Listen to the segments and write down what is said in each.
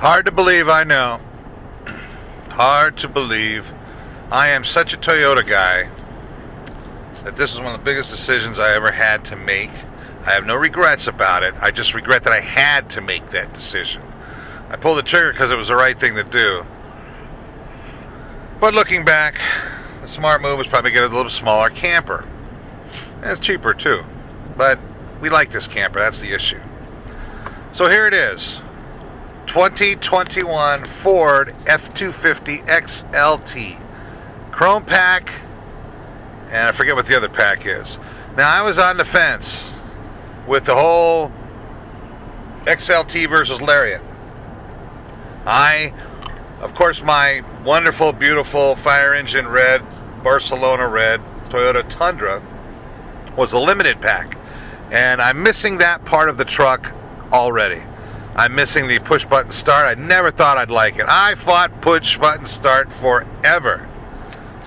Hard to believe, I know. Hard to believe. I am such a Toyota guy that this is one of the biggest decisions I ever had to make. I have no regrets about it. I just regret that I had to make that decision. I pulled the trigger because it was the right thing to do. But looking back, the smart move was probably get a little smaller camper. And it's cheaper too. But we like this camper, that's the issue. So here it is. 2021 Ford F-250 XLT. Chrome pack, and I forget what the other pack is. Now, I was on the fence with the whole XLT versus Lariat. Of course, my wonderful, beautiful fire engine red, Barcelona red Toyota Tundra was a limited pack. And I'm missing that part of the truck already. I'm missing the push button start. I never thought I'd like it. I fought push button start forever.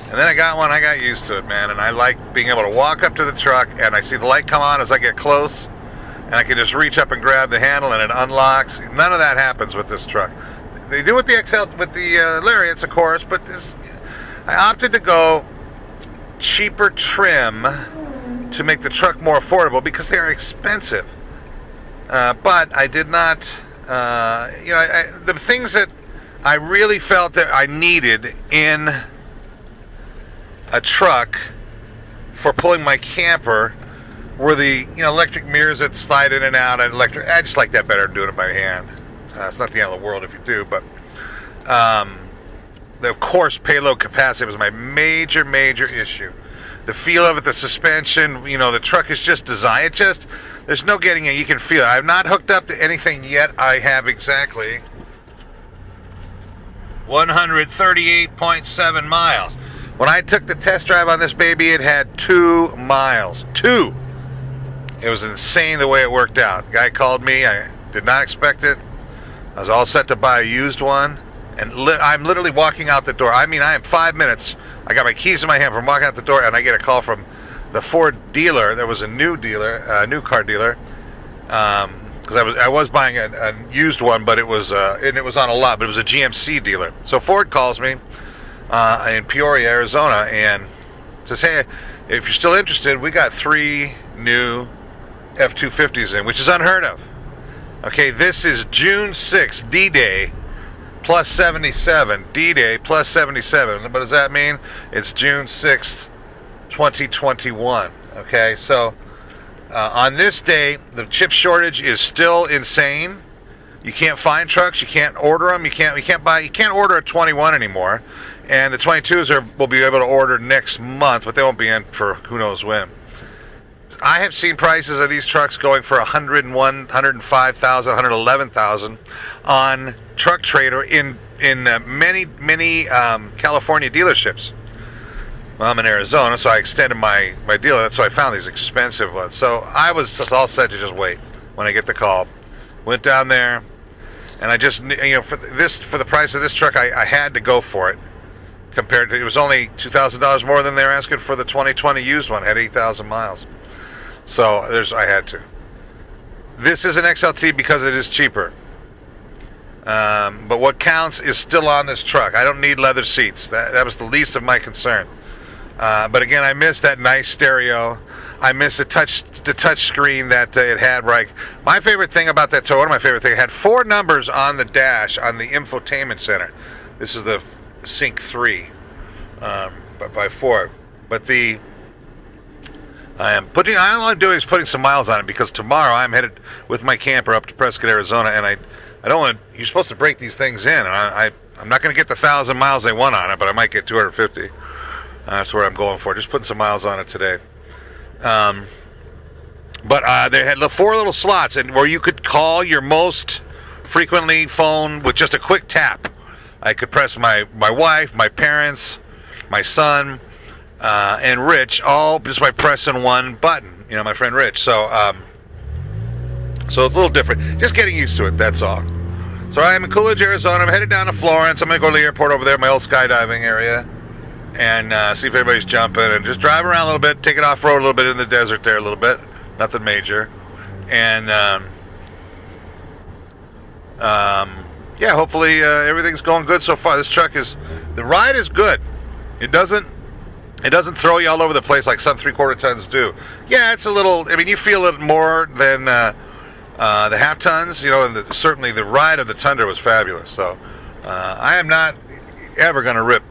And then I got one, I got used to it, man. And I like being able to walk up to the truck and I see the light come on as I get close. And I can just reach up and grab the handle and it unlocks. None of that happens with this truck. They do with the Lariats, of course, but I opted to go cheaper trim to make the truck more affordable because they are expensive. But I did not, the things that I really felt that I needed in a truck for pulling my camper were the electric mirrors that slide in and out. And I just like that better than doing it by hand. It's not the end of the world if you do, but of course payload capacity was my major issue. The feel of it, the suspension, the truck is just designed. There's no getting it. You can feel it. I've not hooked up to anything yet. I have exactly 138.7 miles. When I took the test drive on this baby, it had 2 miles. 2! It was insane the way it worked out. The guy called me. I did not expect it. I was all set to buy a used one. And I'm literally walking out the door. I mean, I am 5 minutes. I got my keys in my hand. I'm walking out the door, and I get a call from the Ford dealer. There was a new car dealer. Because I was buying a used one, but it was on a lot. But it was a GMC dealer. So Ford calls me in Peoria, Arizona, and says, "Hey, if you're still interested, we got 3 new F-250s in, which is unheard of." Okay, this is June 6th, D-Day, plus 77. D-Day plus 77. What does that mean? It's June 6th, 2021. Okay, so on this day, the chip shortage is still insane. You can't find trucks. You can't order them. You can't order a 21 anymore. And the 22s will be able to order next month, but they won't be in for who knows when. I have seen prices of these trucks going for $101,000, $105,000, $111,000 on Truck Trader in many California dealerships. Well, I'm in Arizona, so I extended my dealer. That's why I found these expensive ones. So I was all set to just wait when I get the call. Went down there, and I just for the price of this truck, I had to go for it. Compared to, it was only $2,000 more than they were asking for the 2020 used one. Had 8,000 miles. So I had to. This is an XLT because it is cheaper. But what counts is still on this truck. I don't need leather seats. That was the least of my concern. But again, I missed that nice stereo. I missed the touch screen that it had. Right. My favorite thing about that Toyota, it had 4 numbers on the dash on the infotainment center. This is the Sync 3 by Ford. But all I'm doing is putting some miles on it because tomorrow I'm headed with my camper up to Prescott, Arizona, and I don't want to. You're supposed to break these things in, and I'm not going to get the 1,000 miles they want on it, but I might get 250. That's where I'm going for. Just putting some miles on it today. But they had the 4 little slots, and where you could call your most frequently phone with just a quick tap. I could press my wife, my parents, my son, and Rich, all just by pressing one button. My friend Rich. So it's a little different. Just getting used to it, that's all. So I'm in Coolidge, Arizona. I'm headed down to Florence. I'm going to go to the airport over there, my old skydiving area, and see if everybody's jumping, and just drive around a little bit, take it off-road a little bit in the desert there a little bit. Nothing major. And yeah, hopefully everything's going good so far. This truck the ride is good. It doesn't throw you all over the place like some 3/4 tons do. Yeah, it's a little, I mean, you feel it more than the half tons, you know, and certainly the ride of the Tundra was fabulous. So I am not ever going to rip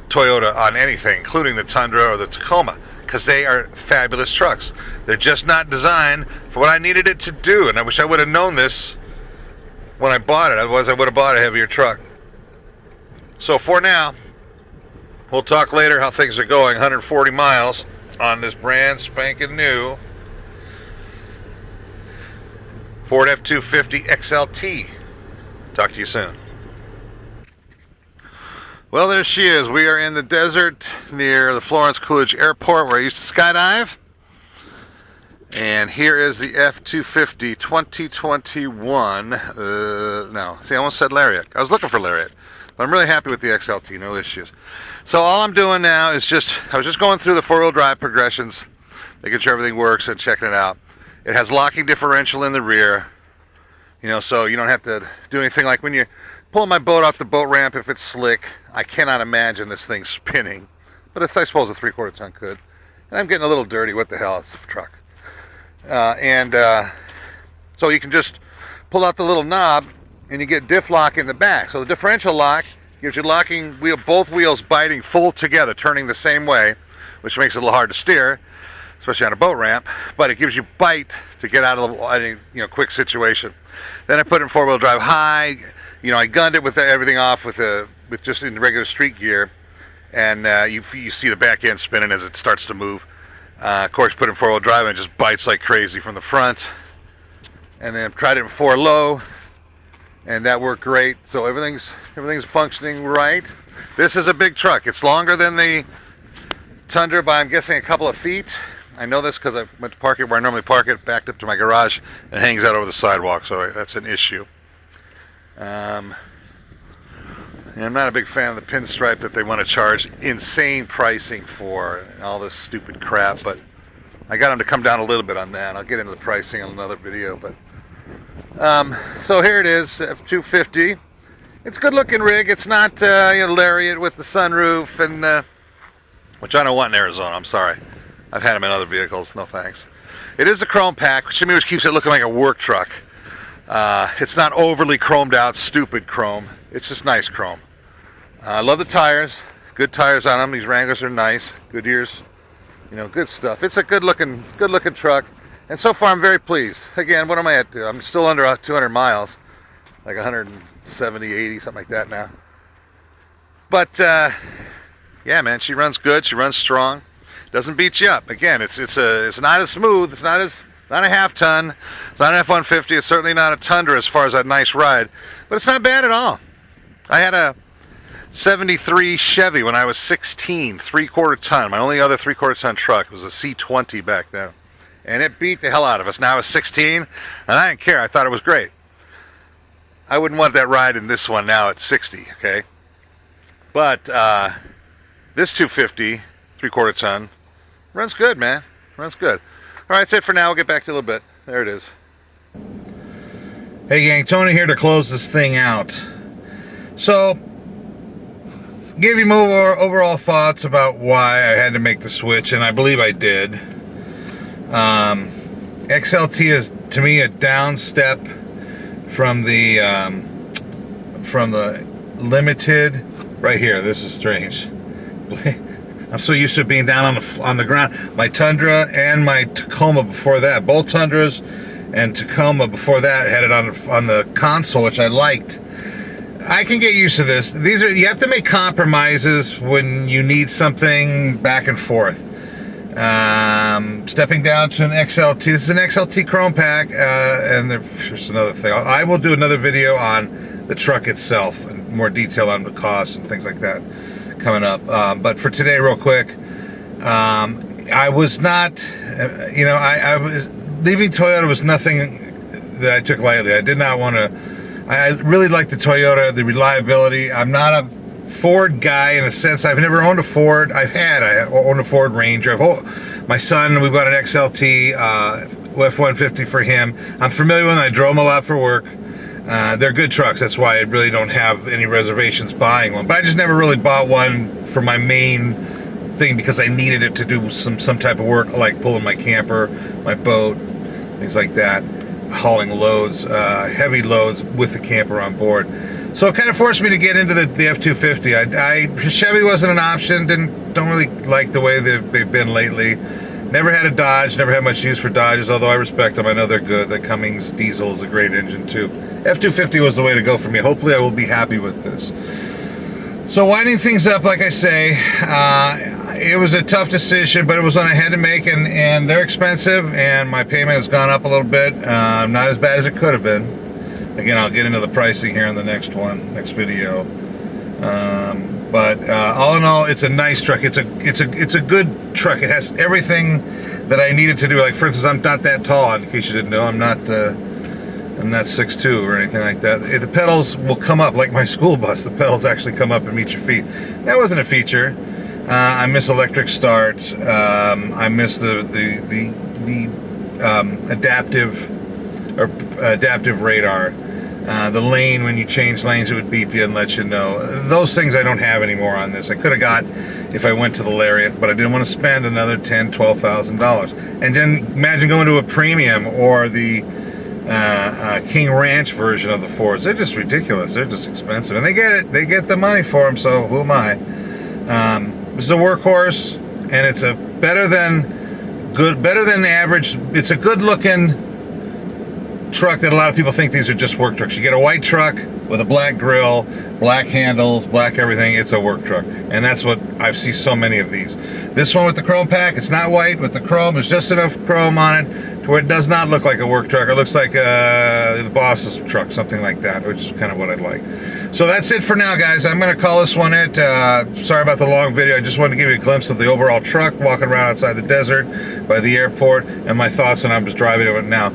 Toyota on anything, including the Tundra or the Tacoma, because they are fabulous trucks. They're just not designed for what I needed it to do, and I wish I would have known this when I bought it. Otherwise, I would have bought a heavier truck. So for now, we'll talk later how things are going. 140 miles on this brand spanking new Ford F-250 XLT. Talk to you soon. Well, there she is. We are in the desert near the Florence Coolidge Airport where I used to skydive. And here is the F-250 2021. No, see, I almost said Lariat. I was looking for Lariat. But I'm really happy with the XLT, no issues. So all I'm doing now is I was just going through the four-wheel drive progressions, making sure everything works and checking it out. It has locking differential in the rear, you know, so you don't have to do anything like when you're pulling my boat off the boat ramp if it's slick. I cannot imagine this thing spinning, but I suppose a 3/4 ton could. And I'm getting a little dirty. What the hell? It's a truck. So you can just pull out the little knob and you get diff lock in the back. So the differential lock gives you locking wheel, both wheels biting full together, turning the same way, which makes it a little hard to steer, especially on a boat ramp. But it gives you bite to get out of any quick situation. Then I put it in four-wheel drive high. You know, I gunned it with everything off with just in regular street gear, and you see the back end spinning as it starts to move. Of course, put it in four-wheel drive and it just bites like crazy from the front. And then tried it in 4 low, and that worked great. So everything's functioning right. This is a big truck. It's longer than the Tundra by, I'm guessing, a couple of feet. I know this because I went to park it where I normally park it, backed up to my garage, and hangs out over the sidewalk. So that's an issue. I'm not a big fan of the pinstripe that they want to charge insane pricing for and all this stupid crap, but I got them to come down a little bit on that. I'll get into the pricing on another video, but so here it is, F-250. It's a good looking rig. It's not Lariat with the sunroof, and which I don't want in Arizona. I'm sorry. I've had them in other vehicles. No thanks. It is a chrome pack, which keeps it looking like a work truck. It's not overly chromed out, stupid chrome. It's just nice chrome. I love the tires. Good tires on them. These Wranglers are nice. Goodyears, good stuff. It's a good looking truck. And so far I'm very pleased. Again, what am I at? I'm still under 200 miles. Like 170, 80, something like that now. But yeah, man, she runs good. She runs strong. Doesn't beat you up. Again, it's not as smooth. It's not a half ton. It's not an F-150. It's certainly not a Tundra as far as that nice ride. But it's not bad at all. I had a 73 Chevy when I was 16, 3/4 ton. My only other 3/4 ton truck was a C20 back then. And it beat the hell out of us. Now I was 16, and I didn't care. I thought it was great. I wouldn't want that ride in this one now at 60, okay? But this 250, 3/4 ton, runs good, man. Runs good. All right, that's it for now. We'll get back to you in a little bit. There it is. Hey, gang. Tony here to close this thing out. So, give you more overall thoughts about why I had to make the switch, and I believe I did. XLT is, to me, a down step from the Limited. Right here. This is strange. I'm so used to being down on the ground. My Tundra and my Tacoma before that, both Tundras and Tacoma before that, had it on the console, which I liked. I can get used to this. You have to make compromises when you need something back and forth. Stepping down to an XLT. This is an XLT Chrome pack, and there's another thing. I will do another video on the truck itself and more detail on the costs and things like that coming up. But for today, real quick, I was not, I was leaving Toyota was nothing that I took lightly. I did not want to. I really like the Toyota, the reliability. I'm not a Ford guy in a sense. I've never owned a Ford. I owned a Ford Ranger. My son, we've got an XLT F-150 for him. I'm familiar with it. I drove him a lot for work. They're good trucks. That's why I really don't have any reservations buying one. But I just never really bought one for my main thing because I needed it to do some type of work, like pulling my camper, my boat, things like that, hauling loads, heavy loads with the camper on board. So it kind of forced me to get into the F-250. Chevy wasn't an option. Don't really like the way they've been lately. Never had a Dodge. Never had much use for Dodges, although I respect them. I know they're good. The Cummins diesel is a great engine too. F-250 was the way to go for me. Hopefully I will be happy with this. So winding things up, like I say, it was a tough decision, but it was one I had to make, and they're expensive, and my payment has gone up a little bit. Not as bad as it could have been. Again, I'll get into the pricing here in the next video. But all in all, it's a nice truck. It's a good truck. It has everything that I needed to do. Like, for instance, I'm not that tall. In case you didn't know, I'm not 6'2" or anything like that. The pedals will come up like my school bus. The pedals actually come up and meet your feet. That wasn't a feature. I miss electric start. I miss the adaptive radar. The lane, when you change lanes, it would beep you and let you know. Those things I don't have anymore on this. I could have got if I went to the Lariat, but I didn't want to spend another $10,000, $12,000. And then imagine going to a premium or the King Ranch version of the Fords. They're just ridiculous. They're just expensive, and they get it. They get the money for them. So who am I? This is a workhorse, and it's a better than average. It's a good-looking truck that a lot of people think these are just work trucks. You get a white truck with a black grill, black handles, black everything. It's a work truck, and that's what I see so many of these. This one with the chrome pack, it's not white with the chrome. There's just enough chrome on it to where it does not look like a work truck. It looks like the boss's truck, something like that, which is kind of what I'd like. So that's it for now, guys. I'm going to call this one it. Sorry about the long video. I just wanted to give you a glimpse of the overall truck, walking around outside the desert by the airport, and my thoughts when I was driving it now.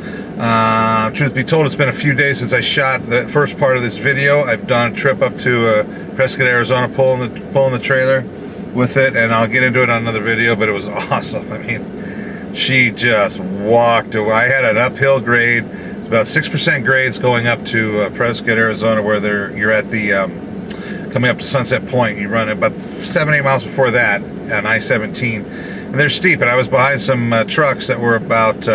Truth be told, it's been a few days since I shot the first part of this video. I've done a trip up to Prescott, Arizona, pulling the trailer with it, and I'll get into it on another video, but it was awesome. I mean, she just walked away. I had an uphill grade. It's about 6% grades going up to Prescott, Arizona, where you're at the coming up to Sunset Point. You run about 7-8 miles before that on I-17, and they're steep, and I was behind some trucks that were about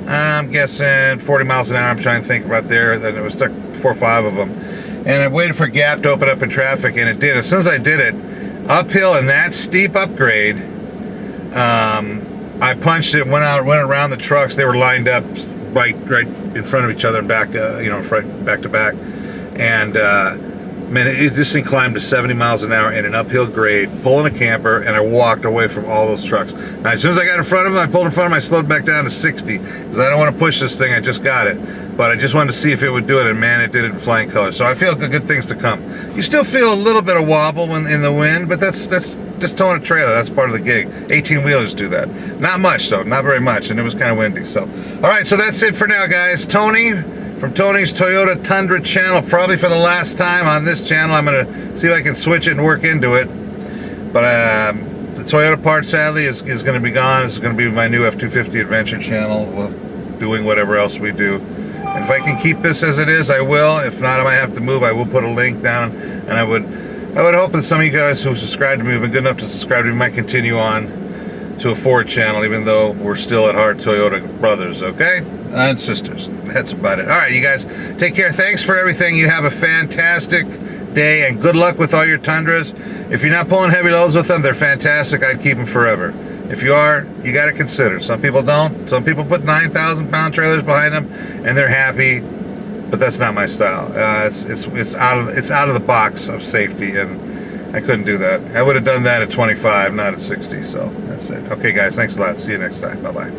I'm guessing 40 miles an hour. I'm trying to think about there. Then it was stuck 4 or 5 of them, and I waited for a gap to open up in traffic, and it did. As soon as I did it, uphill in that steep upgrade, I punched it, went around the trucks. They were lined up right in front of each other and back, right back to back, and man, this thing climbed to 70 miles an hour in an uphill grade, pulling a camper, and I walked away from all those trucks. Now, as soon as I got in front of them, I pulled in front of them, I slowed back down to 60, because I don't want to push this thing. I just got it, but I just wanted to see if it would do it, and man, it did it in flying colors. So I feel good things to come. You still feel a little bit of wobble in the wind, but that's just towing a trailer. That's part of the gig. 18-wheelers do that. Not much, though. Not very much, and it was kind of windy. So, all right, so that's it for now, guys. Tony from Tony's Toyota Tundra channel, probably for the last time on this channel. I'm going to see if I can switch it and work into it. But the Toyota part, sadly, is going to be gone. This is going to be my new F-250 adventure channel, doing whatever else we do. And if I can keep this as it is, I will. If not, I might have to move. I will put a link down, and I would hope that some of you guys who subscribe to me have been good enough to subscribe to me might continue on to a Ford channel, even though we're still at heart Toyota brothers, okay? And sisters. That's about it. All right, you guys, take care. Thanks for everything. You have a fantastic day, and good luck with all your Tundras. If you're not pulling heavy loads with them, they're fantastic. I'd keep them forever. If you are, you got to consider. Some people don't. Some people put 9,000-pound trailers behind them, and they're happy. But that's not my style. It's out of the box of safety, and I couldn't do that. I would have done that at 25, not at 60. So that's it. Okay, guys. Thanks a lot. See you next time. Bye bye.